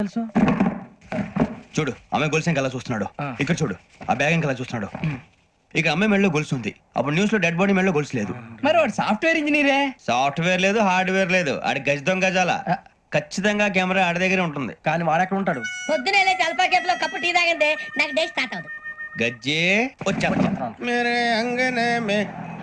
తెలుసు? చూడు అమ్మాయి గొలుసు ఇంకలా చూస్తున్నాడు. ఇక్కడ చూడు ఆ బ్యాగ్ ఇంకలా చూస్తున్నాడు. ఇక అమ్మాయి మెడలో గొలుసు ఉంది. అప్పుడు న్యూస్ లో డెడ్ బాడీ మెడలో గొలుసు లేదు. మరి వాడు సాఫ్ట్వేర్ ఇంజనీరే. సాఫ్ట్వేర్ లేదు, హార్డ్వేర్ లేదు. ఆడి గజ దొంగ గజాల. ఖచ్చితంగా కెమెరా ఆడి దగ్గరే ఉంటుంది. కానీ వాడెక్కడ ఉంటాడు? పొద్దునే లేచి అల్పా కేఫ్ లో కప్పు టీ తాగిందే నాకు డే స్టార్ట్ అవుతుంది. గజ్జే వచ్చా మేరే అంగనే మే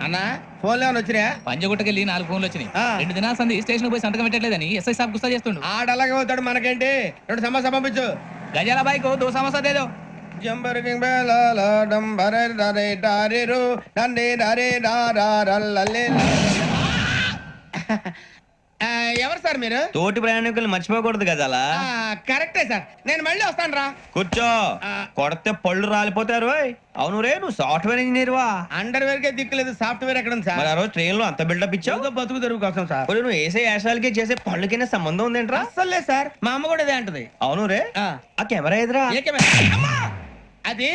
అన్నా ఫోన్లో ఏమైనా వచ్చినాయా? పంజగుట్టకెళ్ళి 4 ఫోన్లు వచ్చినాయి. 2 దినాల సంది స్టేషన్ పోయి సంతకం పెట్టలేదని ఎస్ఐ సాబ్ గుస్తా చేస్తుండు. ఆడలాగే పోతాడు, మనకేంటి? 2 సమస్య పంపించు. గజాల బైక్ 2 సమస్య దేదో. జంబరకింగ్ బేలాల డంబరే డరే డారిరు నందే డరే డారల్లలే. ఎవరు సార్ మీరు? తోటి ప్రయాణికులు మర్చిపోకూడదు గజాల. కరెక్టే సార్, నేను మళ్ళీ వస్తాను రా. కూర్చో. కొడితే పళ్ళు రాలిపోతారు. అవును రే, నువ్వు సాఫ్ట్వేర్ ఇంజనీర్ వా? అండర్వేర్ కే దిక్కులేదు, సాఫ్ట్వేర్ ఎక్కడ ఉంది మరి సార్? ఆ రోజు ట్రైన్ లో అంత బిల్డప్ ఇచ్చావు. బతుకు తెరువు కోసం సార్. ఒరేయ్, నువ్వు వేసే యాశాలకి చేసే పళ్ళకైనా సంబంధం ఉందేంట్రా? అస్సలు లేదు సార్, మా అమ్మ కూడా ఇదే అంటది. అవును రే, ఆ కెమెరా ఎదురా? ఏ కెమెరా? అమ్మా! అది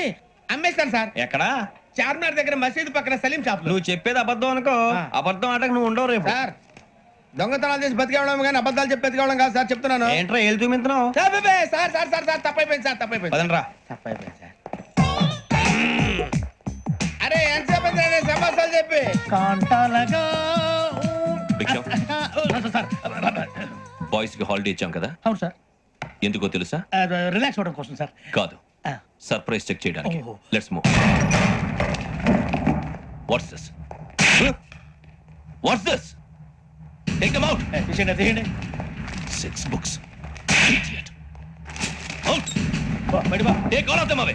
అమ్మేస్తాను సార్. ఎక్కడా? చార్మినార్ దగ్గర మసీదు పక్కన సలీం షాప్ లో. నువ్వు చెప్పేది అబద్ధం అనుకో. అబద్ధం ఆటకు నువ్వు ఉండవు రేపు. సార్ దొంగతనాలు చేసి బతికేవడం కానీ అబద్ధాలు చెప్పి బతికేవడం కాదు సార్, చెప్తున్నాను. ఏంట్రా ఏళ్ళు చూపించినావు? Sir sir sir sir sir తప్పైపోయింది సార్, తప్పైపోయింది. పదండ్రా. తప్పైపోయింది సార్. అరే ఎంతసేపు అయింది సమస్యలు చెప్పి? కాంటాలగా బాయ్స్ కి హాలిడే ఇచ్చాం కదా, అవును సార్. ఎందుకో తెలుసా? రిలాక్స్ అవ్వడం కోసం సార్. కాదు, సర్ప్రైజ్ చెక్ చేయడానికి. ఓహో. Let's move. What's this? What's this? Take them out. తీసేయండి, తీయండి. 6 books. Idiot. Out. బయట బా. Take all of them away.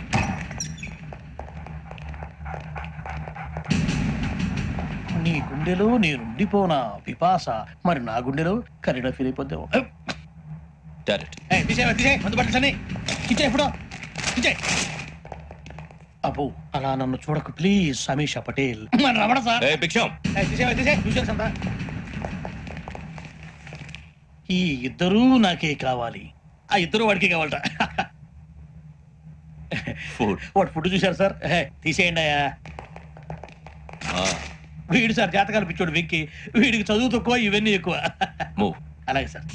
నీ గుండెలో నేనుండిపోనా పిపాస, మరి నా గుండెలో కరీడా ఫీల్ అయిపోద్దాం. Direct. తీసేయ్ మందు పట్టండి. ఇచ్చే ఎప్పుడో ఇచ్చే. అబ్బో అలా నన్ను చూడకు ప్లీజ్. సమీషా పటేల్ మన Ramana sir. Hey, Big Sham. తీసేయ్. ఈ ఇద్దరూ నాకే కావాలి, ఆ ఇద్దరు వాడికి కావాలట. Food. వాడు ఫుడ్ చూశారు సార్. తీసేయండి అయ్యా. వీడు సార్ జాతకాలు పిచ్చోడు వెక్కి, వీడికి చదువు తక్కువ ఇవన్నీ ఎక్కువ. Move. అలాగే సార్.